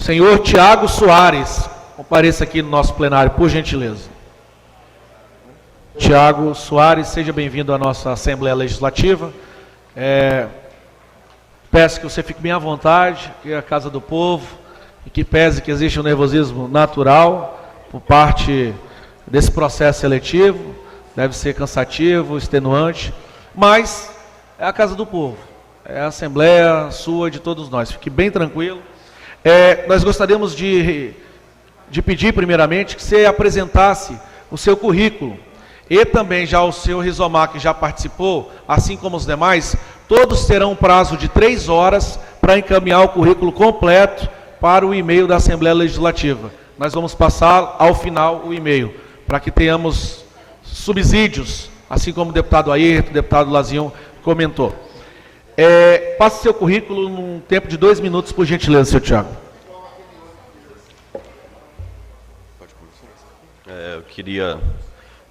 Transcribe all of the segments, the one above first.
Senhor Tiago Soares, compareça aqui no nosso plenário, por gentileza. Tiago Soares, seja bem-vindo à nossa Assembleia Legislativa. Peço que você fique bem à vontade, que é a Casa do Povo, e que pese que existe um nervosismo natural por parte desse processo seletivo, deve ser cansativo, extenuante, mas é a Casa do Povo, é a Assembleia sua, de todos nós. Fique bem tranquilo. Nós gostaríamos de pedir, primeiramente, que você apresentasse o seu currículo e também já o seu Rizomar, que já participou, assim como os demais. Todos terão um prazo de 3 horas para encaminhar o currículo completo para o e-mail da Assembleia Legislativa. Nós vamos passar ao final o e-mail, para que tenhamos subsídios, assim como o deputado Ayrton, o deputado Lazinho comentou. Passe seu currículo num tempo de 2 minutos, por gentileza, senhor Tiago. Eu queria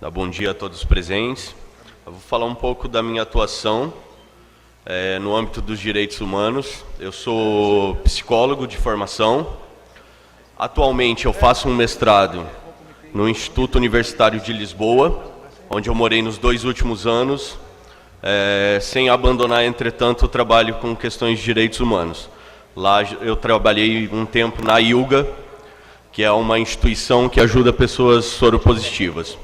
dar bom dia a todos os presentes. Eu vou falar um pouco da minha atuação no âmbito dos direitos humanos. Eu sou psicólogo de formação. Atualmente eu faço um mestrado no Instituto Universitário de Lisboa, onde eu morei nos 2 últimos anos, sem abandonar, entretanto, o trabalho com questões de direitos humanos. Lá eu trabalhei um tempo na ILGA, que é uma instituição que ajuda pessoas soropositivas.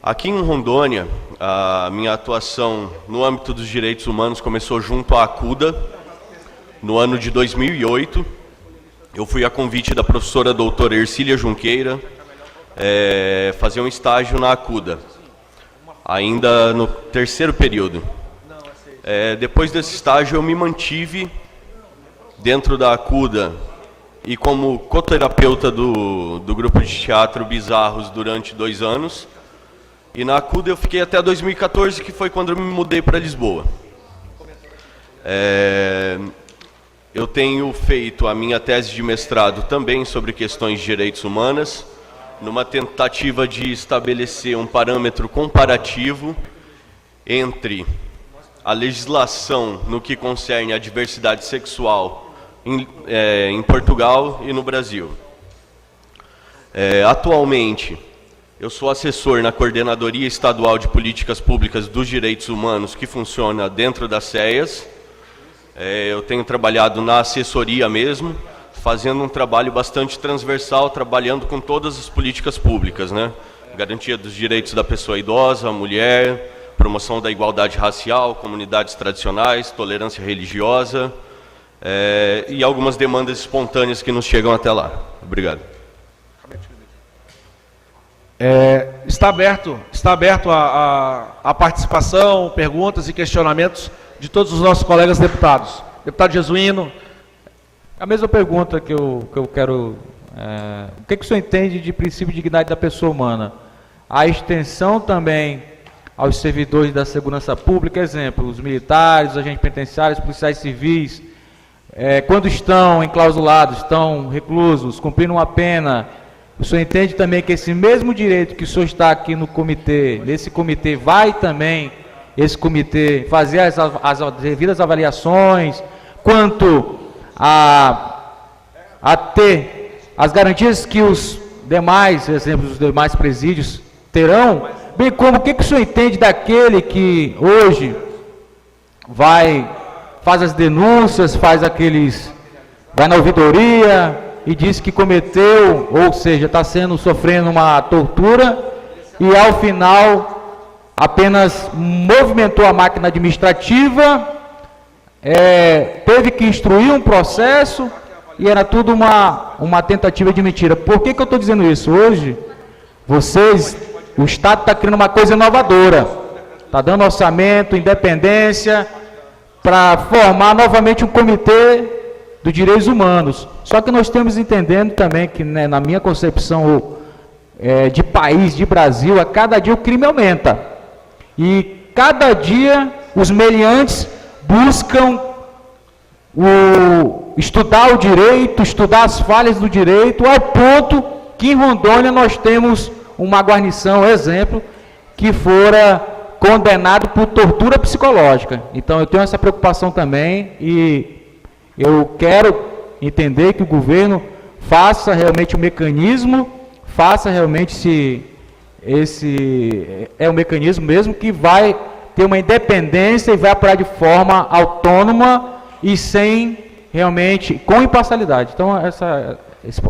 Aqui em Rondônia, a minha atuação no âmbito dos direitos humanos começou junto à ACUDA, no ano de 2008. Eu fui a convite da professora doutora Ercília Junqueira, fazer um estágio na ACUDA, ainda no 3º período. Depois desse estágio eu me mantive dentro da ACUDA e como coterapeuta do grupo de teatro Bizarros durante 2 anos. E na ACUDA eu fiquei até 2014, que foi quando eu me mudei para Lisboa. Eu tenho feito a minha tese de mestrado também sobre questões de direitos humanos, numa tentativa de estabelecer um parâmetro comparativo entre a legislação no que concerne a diversidade sexual em Portugal e no Brasil. Atualmente, eu sou assessor na Coordenadoria Estadual de Políticas Públicas dos Direitos Humanos, que funciona dentro das CEAs. Eu tenho trabalhado na assessoria mesmo, fazendo um trabalho bastante transversal, trabalhando com todas as políticas públicas, né? Garantia dos direitos da pessoa idosa, mulher, promoção da igualdade racial, comunidades tradicionais, tolerância religiosa, e algumas demandas espontâneas que nos chegam até lá. Obrigado. Está aberto a participação, perguntas e questionamentos de todos os nossos colegas deputados. Deputado Jesuíno. A mesma pergunta que eu quero... o que o senhor entende de princípio de dignidade da pessoa humana? A extensão também aos servidores da segurança pública, exemplo, os militares, os agentes penitenciários, policiais civis, quando estão enclausulados, estão reclusos, cumprindo uma pena, o senhor entende também que esse mesmo direito que o senhor está aqui no comitê, nesse comitê, vai também, esse comitê, fazer as devidas avaliações, quanto a ter as garantias que os demais, exemplos, os demais presídios terão, bem como o que o senhor entende daquele que hoje faz as denúncias, vai na ouvidoria e diz que cometeu, ou seja, está sofrendo uma tortura e ao final apenas movimentou a máquina administrativa, teve que instruir um processo e era tudo uma tentativa de mentira. Por que eu estou dizendo isso? Hoje, o Estado está criando uma coisa inovadora, está dando orçamento, independência, para formar novamente um comitê dos direitos humanos. Só que nós temos entendendo também que, né, na minha concepção de país, de Brasil, a cada dia o crime aumenta. E cada dia os meliantes buscam estudar o direito, estudar as falhas do direito, ao ponto que em Rondônia nós temos uma guarnição, exemplo, que fora condenado por tortura psicológica. Então eu tenho essa preocupação também e eu quero entender que o governo faça realmente o mecanismo, faça realmente esse é um mecanismo mesmo que vai ter uma independência e vai atuar de forma autônoma e sem realmente, com imparcialidade. Então,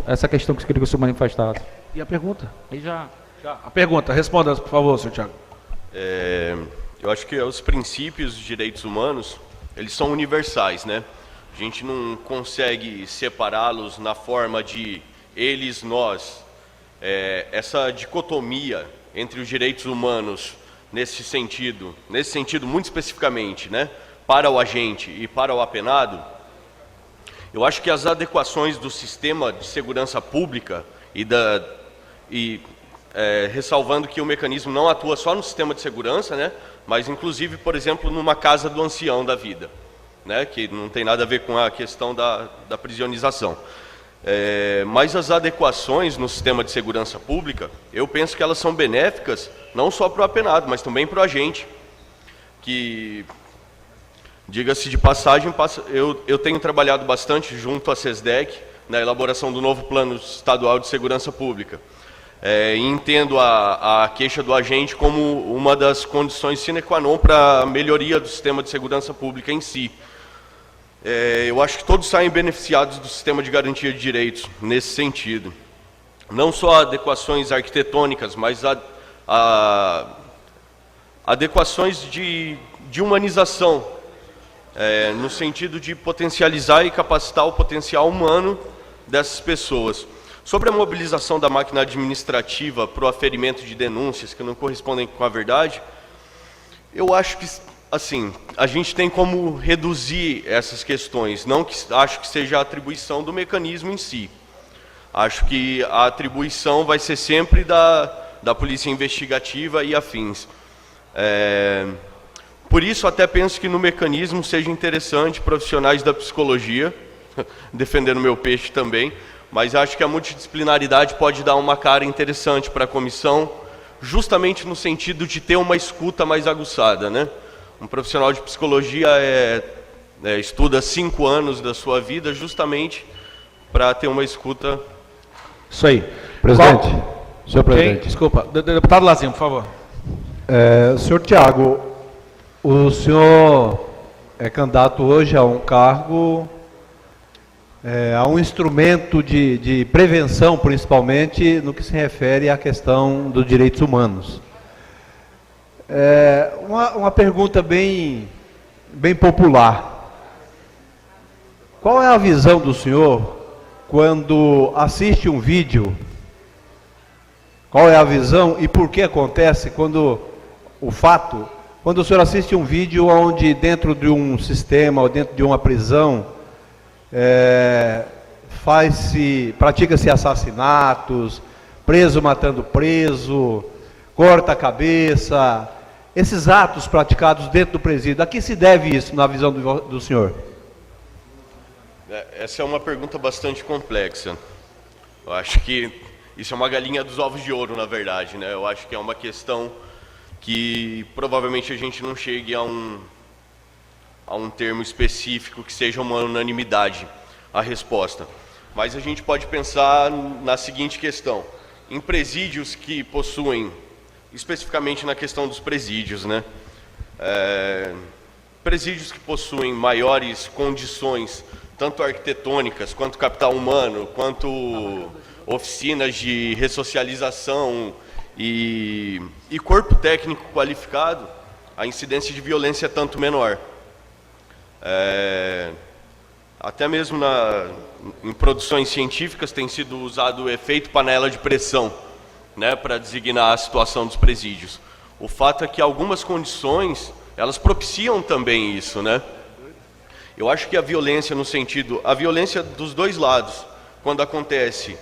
essa questão que eu queria que o senhor manifestasse. E a pergunta? Aí já. A pergunta, responda, por favor, senhor Thiago. Eu acho que os princípios dos direitos humanos, eles são universais, né? A gente não consegue separá-los na forma de eles, nós. Essa dicotomia entre os direitos humanos, nesse sentido muito especificamente, né? Para o agente e para o apenado, eu acho que as adequações do sistema de segurança pública ressalvando que o mecanismo não atua só no sistema de segurança, né, mas inclusive, por exemplo, numa casa do ancião da vida, né, que não tem nada a ver com a questão da prisionização. Mas as adequações no sistema de segurança pública, eu penso que elas são benéficas não só para o apenado, mas também para o agente, que, diga-se de passagem, eu tenho trabalhado bastante junto à SESDEC na elaboração do novo Plano Estadual de Segurança Pública. E entendo a queixa do agente como uma das condições sine qua non para a melhoria do sistema de segurança pública em si. Eu acho que todos saem beneficiados do sistema de garantia de direitos nesse sentido. Não só adequações arquitetônicas, mas adequações de humanização, no sentido de potencializar e capacitar o potencial humano dessas pessoas. Sobre a mobilização da máquina administrativa para o aferimento de denúncias que não correspondem com a verdade, eu acho que, assim, a gente tem como reduzir essas questões, não que acho que seja a atribuição do mecanismo em si. Acho que a atribuição vai ser sempre da polícia investigativa e afins. Por isso, até penso que no mecanismo seja interessante profissionais da psicologia, defendendo meu peixe também, mas acho que a multidisciplinaridade pode dar uma cara interessante para a comissão, justamente no sentido de ter uma escuta mais aguçada, né? Um profissional de psicologia estuda 5 anos da sua vida justamente para ter uma escuta. Isso aí. Presidente, senhor presidente. Desculpa, deputado Lazinho, por favor. Senhor Tiago, o senhor é candidato hoje a um cargo, a um instrumento de prevenção, principalmente no que se refere à questão dos direitos humanos. Uma pergunta bem popular. Qual é a visão do senhor quando assiste um vídeo? Qual é a visão e por que acontece quando o senhor assiste um vídeo onde dentro de um sistema ou dentro de uma prisão pratica-se assassinatos, preso matando preso, corta a cabeça, esses atos praticados dentro do presídio, a que se deve isso na visão do senhor? Essa é uma pergunta bastante complexa. Eu acho que isso é uma galinha dos ovos de ouro, na verdade, né? Eu acho que é uma questão que provavelmente a gente não chegue a um termo específico que seja uma unanimidade a resposta. Mas a gente pode pensar na seguinte questão. Em presídios que possuem, especificamente na questão dos presídios, né? Presídios que possuem maiores condições, tanto arquitetônicas, quanto capital humano, quanto oficinas de ressocialização e corpo técnico qualificado, a incidência de violência é tanto menor. Até mesmo em produções científicas tem sido usado o efeito panela de pressão, né, para designar a situação dos presídios. O fato é que algumas condições, elas propiciam também isso, né? Eu acho que a violência a violência dos dois lados, quando acontece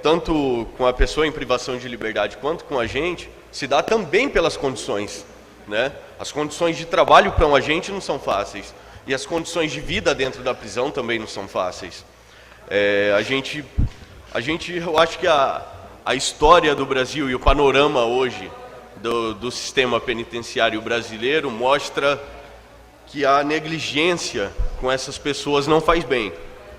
tanto com a pessoa em privação de liberdade quanto com a gente, se dá também pelas condições, né? As condições de trabalho para um agente não são fáceis. E as condições de vida dentro da prisão também não são fáceis. Eu acho que a história do Brasil e o panorama hoje do sistema penitenciário brasileiro mostra que a negligência com essas pessoas não faz bem.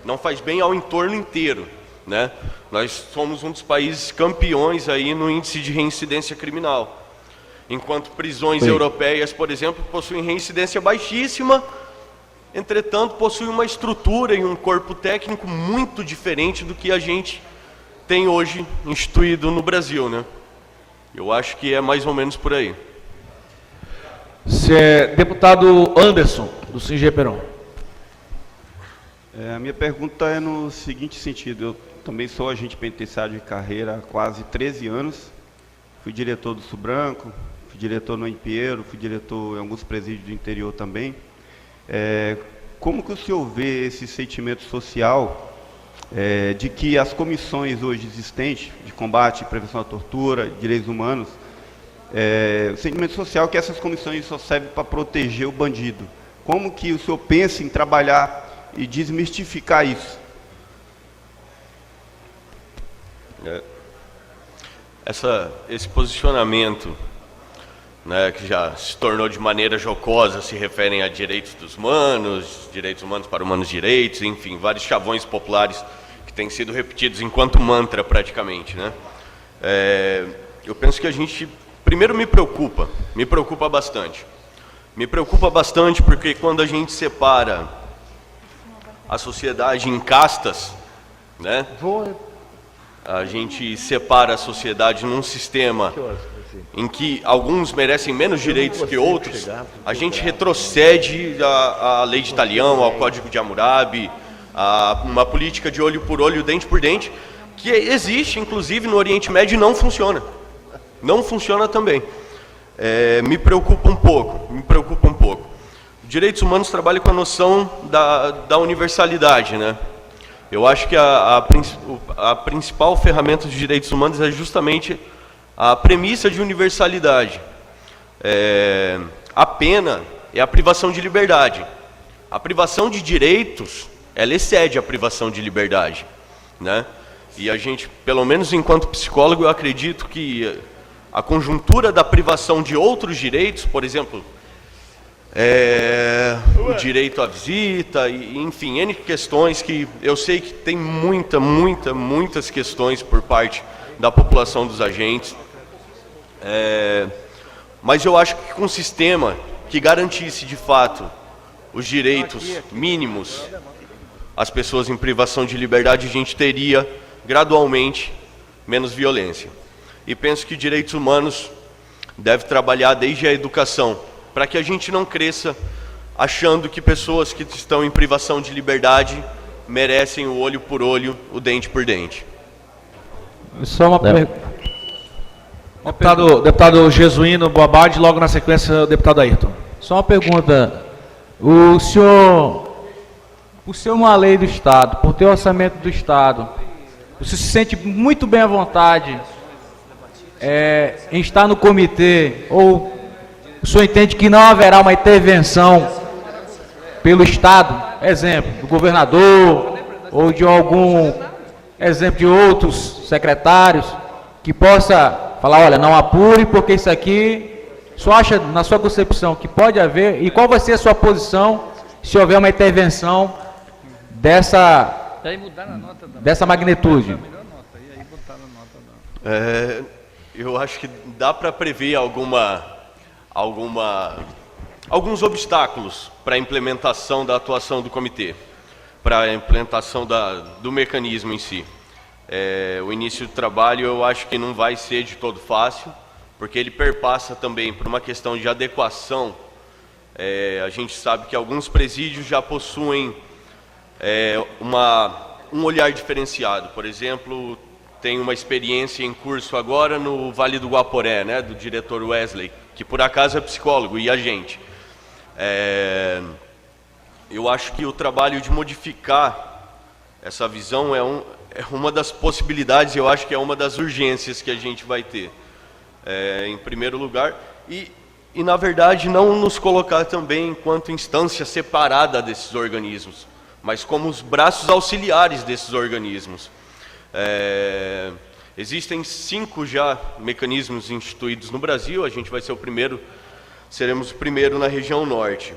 não faz bem ao entorno inteiro, né? Nós somos um dos países campeões aí no índice de reincidência criminal, enquanto prisões europeias, por exemplo, possuem reincidência baixíssima, entretanto possuem uma estrutura e um corpo técnico muito diferente do que a gente tem hoje instituído no Brasil, né? Eu acho que é mais ou menos por aí. Deputado Anderson, do SINGEPERON. A minha pergunta é no seguinte sentido: eu também sou agente penitenciário de carreira há quase 13 anos, fui diretor do Sul Branco, fui diretor no Empiero, fui diretor em alguns presídios do interior também. Como que o senhor vê esse sentimento social de que as comissões hoje existentes de combate e prevenção à tortura, direitos humanos, o sentimento social que essas comissões só servem para proteger o bandido? Como que o senhor pensa em trabalhar e desmistificar isso? Esse posicionamento, né, que já se tornou de maneira jocosa, se referem a direitos humanos para humanos direitos, enfim, vários chavões populares que têm sido repetidos enquanto mantra praticamente, né? Eu penso que a gente, primeiro, me preocupa bastante. Me preocupa bastante porque quando a gente separa a sociedade em castas, né? A gente separa a sociedade num sistema em que alguns merecem menos direitos que outros, a gente retrocede à lei de Talião, ao Código de Hammurabi, a uma política de olho por olho, dente por dente, que existe, inclusive, no Oriente Médio e não funciona. Não funciona também. Me preocupa um pouco. Direitos humanos trabalham com a noção da universalidade, né? Eu acho que a principal ferramenta de direitos humanos é justamente a premissa de universalidade. A pena é a privação de liberdade. A privação de direitos, ela excede a privação de liberdade, né? E a gente, pelo menos enquanto psicólogo, eu acredito que a conjuntura da privação de outros direitos, por exemplo, o direito à visita, enfim, N questões que eu sei que tem muitas questões por parte da população dos agentes, mas eu acho que com um sistema que garantisse de fato os direitos mínimos às pessoas em privação de liberdade, a gente teria gradualmente menos violência. E penso que direitos humanos deve trabalhar desde a educação, para que a gente não cresça achando que pessoas que estão em privação de liberdade merecem o olho por olho, o dente por dente. Só uma pergunta. Deputado Jesuíno Boabad, logo na sequência, o deputado Ayrton. Só uma pergunta. O senhor, por ser uma lei do Estado, por ter orçamento do Estado, você se sente muito bem à vontade em estar no comitê, ou o senhor entende que não haverá uma intervenção pelo Estado, exemplo, do governador, ou de algum exemplo de outros secretários, que possa falar, olha, não apure, porque isso aqui, o senhor acha, na sua concepção, que pode haver, e qual vai ser a sua posição se houver uma intervenção dessa magnitude? Eu acho que dá para prever alguns obstáculos para a implementação da atuação do comitê, para a implementação do mecanismo em si. O início do trabalho eu acho que não vai ser de todo fácil, porque ele perpassa também por uma questão de adequação. A gente sabe que alguns presídios já possuem um olhar diferenciado. Por exemplo, tem uma experiência em curso agora no Vale do Guaporé, né, do diretor Wesley, que por acaso é psicólogo e agente. Eu acho que o trabalho de modificar essa visão é uma das possibilidades, eu acho que é uma das urgências que a gente vai ter, em primeiro lugar, e na verdade não nos colocar também enquanto instância separada desses organismos, mas como os braços auxiliares desses organismos. Existem 5 já mecanismos instituídos no Brasil, a gente vai ser seremos o primeiro na região norte.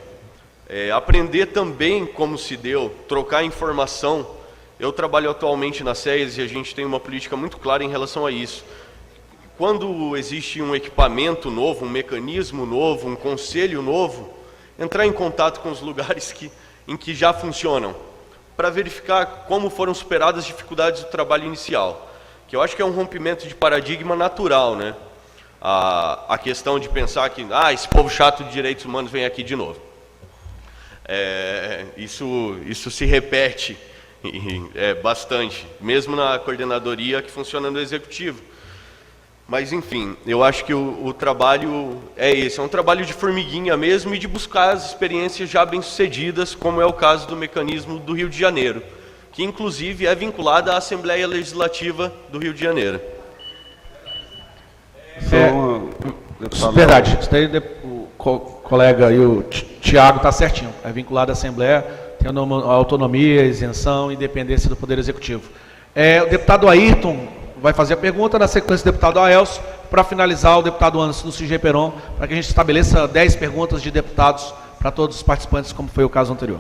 Aprender também como se deu, trocar informação. Eu trabalho atualmente na SES e a gente tem uma política muito clara em relação a isso. Quando existe um equipamento novo, um mecanismo novo, um conselho novo, entrar em contato com os lugares em que já funcionam, para verificar como foram superadas as dificuldades do trabalho inicial, que eu acho que é um rompimento de paradigma natural, né? A questão de pensar que esse povo chato de direitos humanos vem aqui de novo. Isso se repete bastante, mesmo na coordenadoria que funciona no executivo. Mas, enfim, eu acho que o trabalho é esse, é um trabalho de formiguinha mesmo e de buscar as experiências já bem-sucedidas, como é o caso do mecanismo do Rio de Janeiro, que inclusive é vinculada à Assembleia Legislativa do Rio de Janeiro. Verdade, isso daí o colega aí, o Tiago, está certinho, é vinculado à Assembleia, tem autonomia, isenção e independência do Poder Executivo. O deputado Ayrton vai fazer a pergunta, na sequência o deputado Aelcio, para finalizar o deputado Anderson do CIG Peron, para que a gente estabeleça 10 perguntas de deputados para todos os participantes, como foi o caso anterior.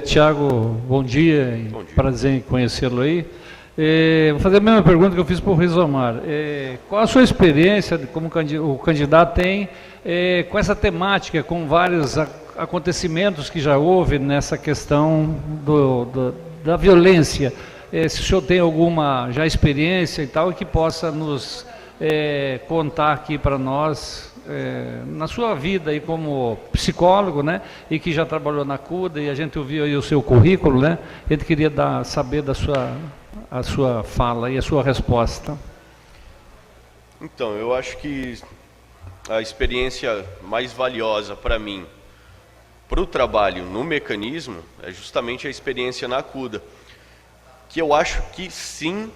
Tiago, bom dia, Bom dia. Prazer em conhecê-lo aí. Vou fazer a mesma pergunta que eu fiz para o Rizomar. Qual a sua experiência, como o candidato tem, com essa temática, com vários acontecimentos que já houve nessa questão da violência? Se o senhor tem alguma já experiência e tal, que possa nos contar aqui para nós, na sua vida aí como psicólogo, né, e que já trabalhou na CUDA, e a gente ouviu aí o seu currículo, né, a gente queria saber a sua fala e a sua resposta. Então, eu acho que a experiência mais valiosa para mim, para o trabalho no mecanismo, é justamente a experiência na CUDA, que eu acho que sim,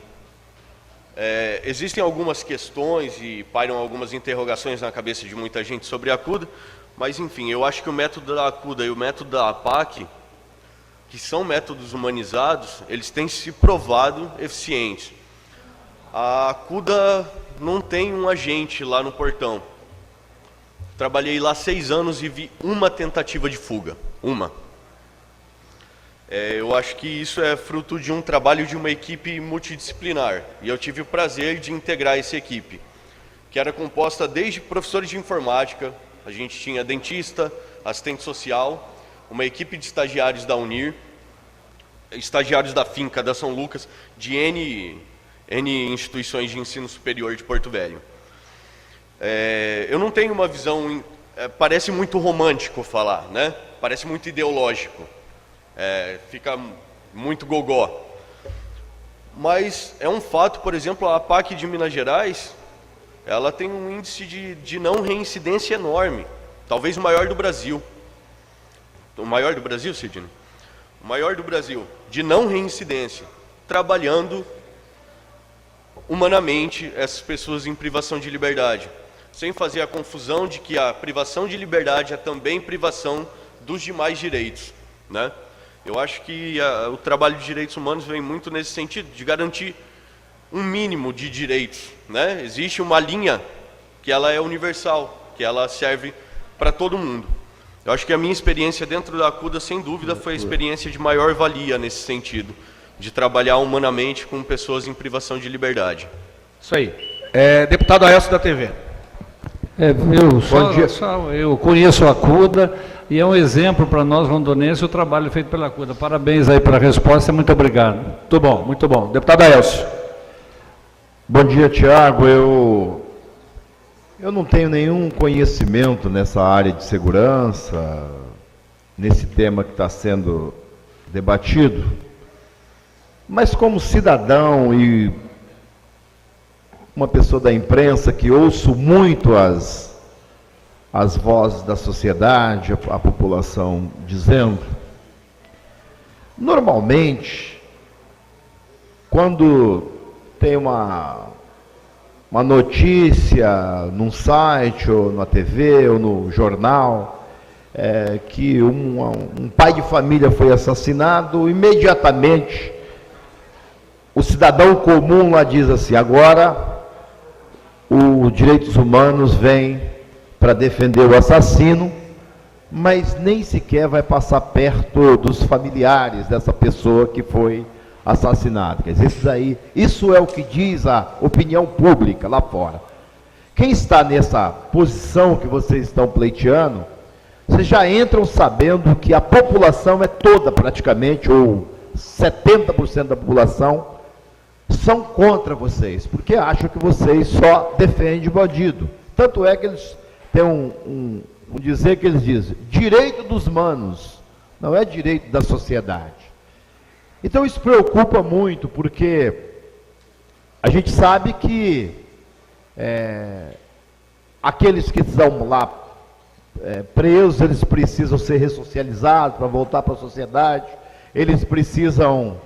existem algumas questões e pairam algumas interrogações na cabeça de muita gente sobre a CUDA, mas enfim, eu acho que o método da CUDA e o método da APAC, que são métodos humanizados, eles têm se provado eficientes. A CUDA não tem um agente lá no portão. Trabalhei lá 6 anos e vi uma tentativa de fuga, uma. Eu acho que isso é fruto de um trabalho de uma equipe multidisciplinar, e eu tive o prazer de integrar essa equipe, que era composta desde professores de informática, a gente tinha dentista, assistente social, uma equipe de estagiários da UNIR, estagiários da Finca, da São Lucas, de N instituições de ensino superior de Porto Velho. Eu não tenho uma visão, parece muito romântico falar, né? Parece muito ideológico. Fica muito gogó. Mas é um fato, por exemplo, a APAC de Minas Gerais, ela tem um índice de não reincidência enorme, talvez o maior do Brasil. O maior do Brasil, Sidney? O maior do Brasil, de não reincidência, trabalhando humanamente essas pessoas em privação de liberdade, sem fazer a confusão de que a privação de liberdade é também privação dos demais direitos, né? Eu acho que o trabalho de direitos humanos vem muito nesse sentido, de garantir um mínimo de direitos, né? Existe uma linha que ela é universal, que ela serve para todo mundo. Eu acho que a minha experiência dentro da CUDA, sem dúvida, foi a experiência de maior valia nesse sentido, de trabalhar humanamente com pessoas em privação de liberdade. Isso aí. Deputado Aelcio da TV. Eu conheço a CUDA e é um exemplo para nós rondonenses o trabalho feito pela CUDA. Parabéns aí pela resposta, muito obrigado. Muito bom, muito bom. Deputado Aelcio. Bom dia, Tiago. Eu não tenho nenhum conhecimento nessa área de segurança, nesse tema que está sendo debatido, mas como cidadão e uma pessoa da imprensa que ouço muito as vozes da sociedade, a população dizendo, normalmente, quando tem uma notícia num site, ou na TV, ou no jornal, que um pai de família foi assassinado, imediatamente o cidadão comum lá diz assim, agora os direitos humanos vêm para defender o assassino, mas nem sequer vai passar perto dos familiares dessa pessoa que foi assassinada. Quer dizer, isso é o que diz a opinião pública lá fora. Quem está nessa posição que vocês estão pleiteando, vocês já entram sabendo que a população é toda praticamente, ou 70% da população, são contra vocês, porque acham que vocês só defendem bandido. Tanto é que eles têm um dizer que eles dizem, direito dos manos, não é direito da sociedade. Então isso preocupa muito, porque a gente sabe que aqueles que estão lá presos, eles precisam ser ressocializados para voltar para a sociedade, eles precisam,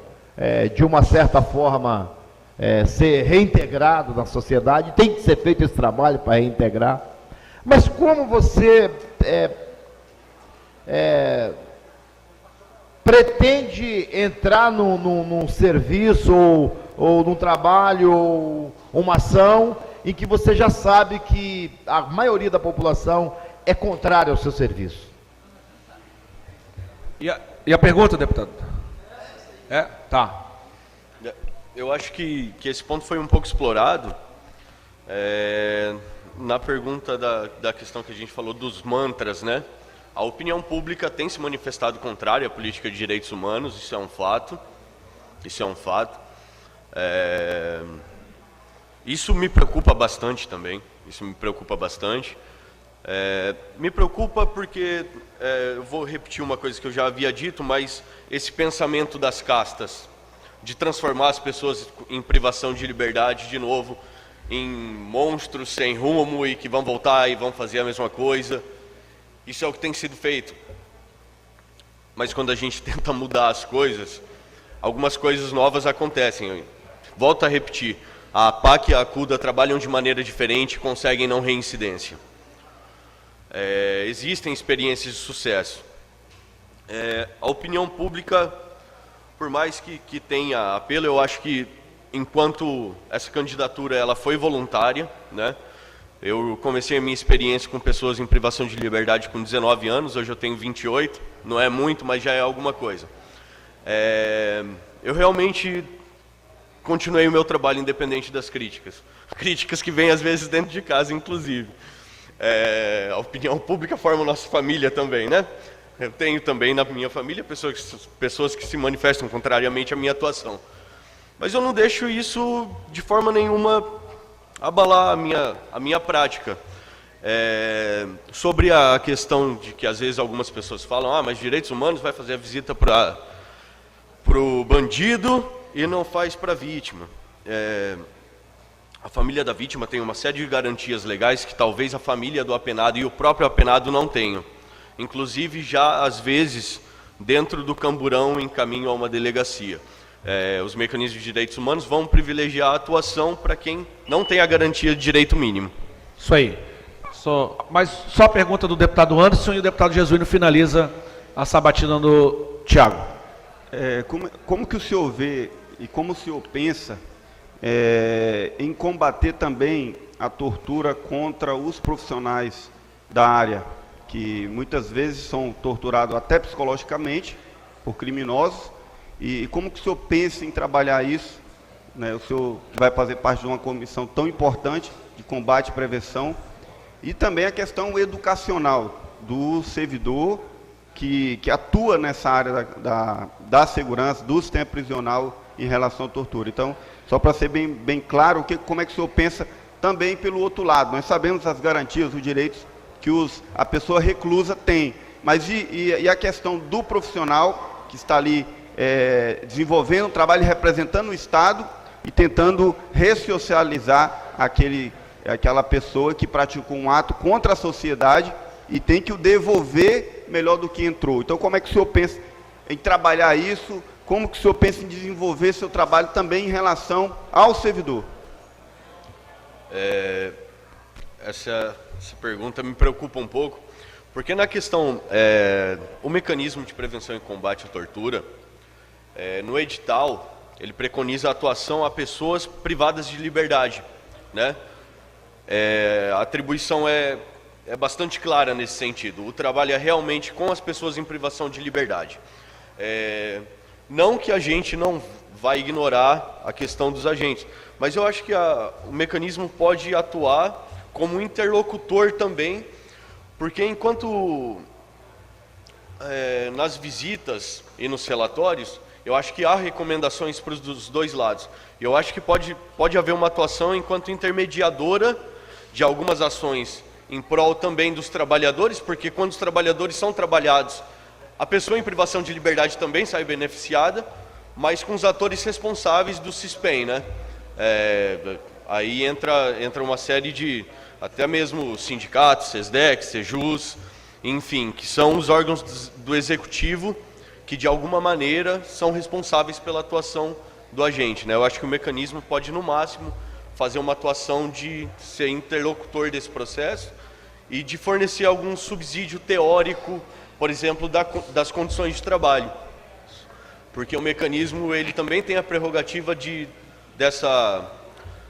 de uma certa forma, ser reintegrados na sociedade, tem que ser feito esse trabalho para reintegrar. Mas como você pretende entrar num serviço ou num trabalho ou uma ação em que você já sabe que a maioria da população é contrária ao seu serviço? E a pergunta, deputado? Tá. Eu acho que esse ponto foi um pouco explorado na pergunta da questão que a gente falou dos mantras, né? A opinião pública tem se manifestado contrária à política de direitos humanos, isso é um fato. Isso é um fato. Isso me preocupa bastante também. Isso me preocupa bastante. Me preocupa porque, eu vou repetir uma coisa que eu já havia dito, mas esse pensamento das castas, de transformar as pessoas em privação de liberdade de novo, em monstros sem rumo e que vão voltar e vão fazer a mesma coisa, isso é o que tem sido feito. Mas quando a gente tenta mudar as coisas, algumas coisas novas acontecem. Volto a repetir, a APAC e a ACUDA trabalham de maneira diferente e conseguem não reincidência. Existem experiências de sucesso. A opinião pública, por mais que tenha apelo, eu acho que enquanto essa candidatura ela foi voluntária, né? Eu comecei a minha experiência com pessoas em privação de liberdade com 19 anos, hoje eu tenho 28, não é muito, mas já é alguma coisa. Eu realmente continuei o meu trabalho independente das críticas. Críticas que vêm às vezes dentro de casa, inclusive. A opinião pública forma a nossa família também, né? Eu tenho também na minha família pessoas que se manifestam contrariamente à minha atuação. Mas eu não deixo isso de forma nenhuma abalar a minha prática. Sobre a questão de que às vezes algumas pessoas falam, mas direitos humanos vai fazer a visita para o bandido e não faz para a vítima. A família da vítima tem uma série de garantias legais que talvez a família do apenado e o próprio apenado não tenham. Inclusive já às vezes dentro do camburão em caminho a uma delegacia. Os mecanismos de direitos humanos vão privilegiar a atuação para quem não tem a garantia de direito mínimo. Isso aí. Mas só a pergunta do deputado Anderson e o deputado Jesuíno finaliza a sabatina do Tiago. Como que o senhor vê e como o senhor pensa em combater também a tortura contra os profissionais da área, que muitas vezes são torturados até psicologicamente por criminosos? E como que o senhor pensa em trabalhar isso, né? O senhor vai fazer parte de uma comissão tão importante de combate e prevenção, e também a questão educacional do servidor que atua nessa área da segurança, do sistema prisional em relação à tortura. Então, só para ser bem claro, como é que o senhor pensa também pelo outro lado? Nós sabemos as garantias, os direitos que a pessoa reclusa tem, mas e a questão do profissional que está ali desenvolvendo um trabalho, representando o Estado e tentando ressocializar aquela pessoa que praticou um ato contra a sociedade e tem que o devolver melhor do que entrou. Então, como é que o senhor pensa em trabalhar isso? Como que o senhor pensa em desenvolver seu trabalho também em relação ao servidor? Essa pergunta me preocupa um pouco, porque na questão, o mecanismo de prevenção e combate à tortura, no edital, ele preconiza a atuação a pessoas privadas de liberdade, né? A atribuição é é bastante clara nesse sentido. O trabalho é realmente com as pessoas em privação de liberdade. Não que a gente não vai ignorar a questão dos agentes, mas eu acho que o mecanismo pode atuar como interlocutor também, porque enquanto nas visitas e nos relatórios, eu acho que há recomendações para os dois lados. Eu acho que pode haver uma atuação enquanto intermediadora de algumas ações em prol também dos trabalhadores, porque quando os trabalhadores são trabalhados, a pessoa em privação de liberdade também sai beneficiada, mas com os atores responsáveis do CISPEM, né? Aí entra uma série de, até mesmo sindicatos, SESDEC, SEJUS, enfim, que são os órgãos do executivo que de alguma maneira são responsáveis pela atuação do agente, né? Eu acho que o mecanismo pode, no máximo, fazer uma atuação de ser interlocutor desse processo e de fornecer algum subsídio teórico, por exemplo, das condições de trabalho. Porque o mecanismo ele também tem a prerrogativa dessa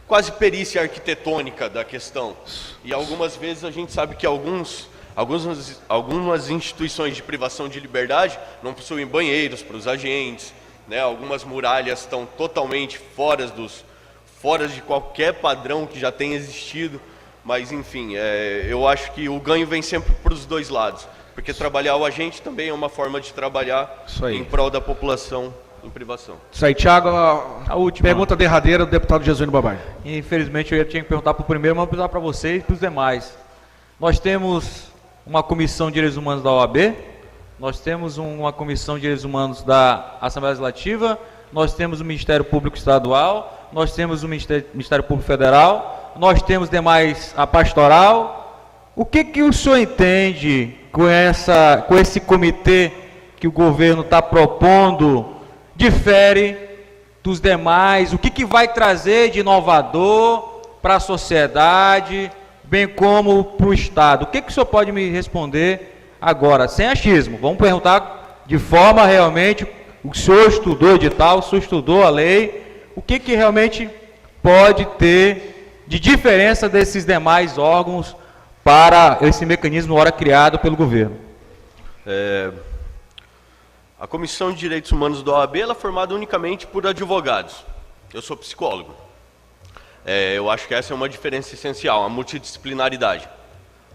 quase perícia arquitetônica da questão. E algumas vezes a gente sabe que algumas instituições de privação de liberdade não possuem banheiros para os agentes, né? Algumas muralhas estão totalmente fora de qualquer padrão que já tenha existido, mas enfim, eu acho que o ganho vem sempre para os dois lados, porque trabalhar o agente também é uma forma de trabalhar em prol da população em privação. Isso aí, Thiago, a última pergunta derradeira do deputado Jesuíno Babai. Infelizmente eu tinha que perguntar para o primeiro, mas vou perguntar para vocês e para os demais. Nós temos uma comissão de direitos humanos da OAB, nós temos uma comissão de direitos humanos da Assembleia Legislativa, nós temos o Ministério Público Estadual, nós temos o Ministério Público Federal, nós temos demais a pastoral. O que o senhor entende com esse comitê que o governo está propondo, difere dos demais? O que vai trazer de inovador para a sociedade, bem como para o Estado? O que o senhor pode me responder agora, sem achismo? Vamos perguntar de forma realmente, o senhor estudou o edital, o senhor estudou a lei, o que realmente pode ter de diferença desses demais órgãos para esse mecanismo ora criado pelo governo? A Comissão de Direitos Humanos da OAB ela é formada unicamente por advogados. Eu sou psicólogo. Eu acho que essa é uma diferença essencial, a multidisciplinaridade.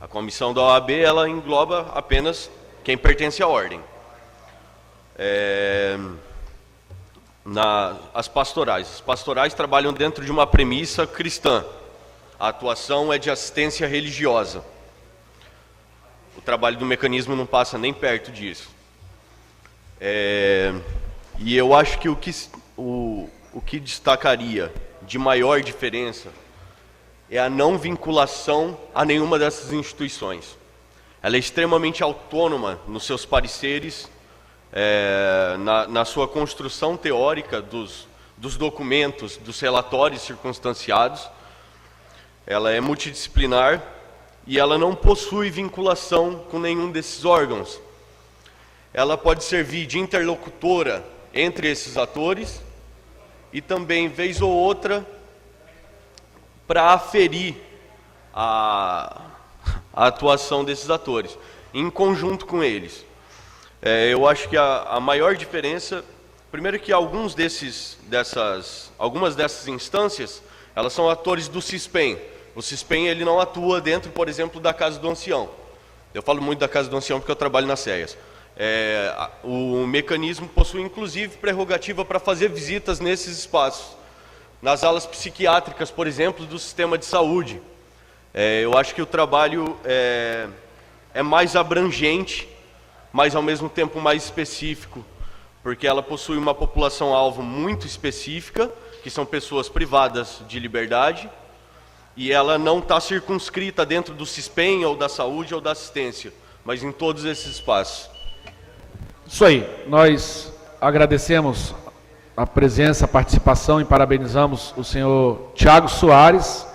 A comissão da OAB ela engloba apenas quem pertence à ordem. As pastorais trabalham dentro de uma premissa cristã. A atuação é de assistência religiosa. O trabalho do mecanismo não passa nem perto disso. E eu acho que o que destacaria de maior diferença é a não vinculação a nenhuma dessas instituições. Ela é extremamente autônoma nos seus pareceres, na sua construção teórica dos documentos, dos relatórios circunstanciados. Ela é multidisciplinar e ela não possui vinculação com nenhum desses órgãos. Ela pode servir de interlocutora entre esses atores e também, vez ou outra, para aferir a atuação desses atores, em conjunto com eles. Eu acho que a maior diferença, primeiro que algumas dessas instâncias, elas são atores do CISPEM. O CISPEM ele não atua dentro, por exemplo, da Casa do Ancião. Eu falo muito da Casa do Ancião porque eu trabalho nas CEAs. O mecanismo possui inclusive prerrogativa para fazer visitas nesses espaços, nas alas psiquiátricas, por exemplo, do sistema de saúde. Eu acho que o trabalho é mais abrangente, mas ao mesmo tempo mais específico, porque ela possui uma população-alvo muito específica, que são pessoas privadas de liberdade, e ela não está circunscrita dentro do CISPEM, ou da saúde, ou da assistência, mas em todos esses espaços. Isso aí, nós agradecemos a presença, a participação e parabenizamos o senhor Thiago Soares,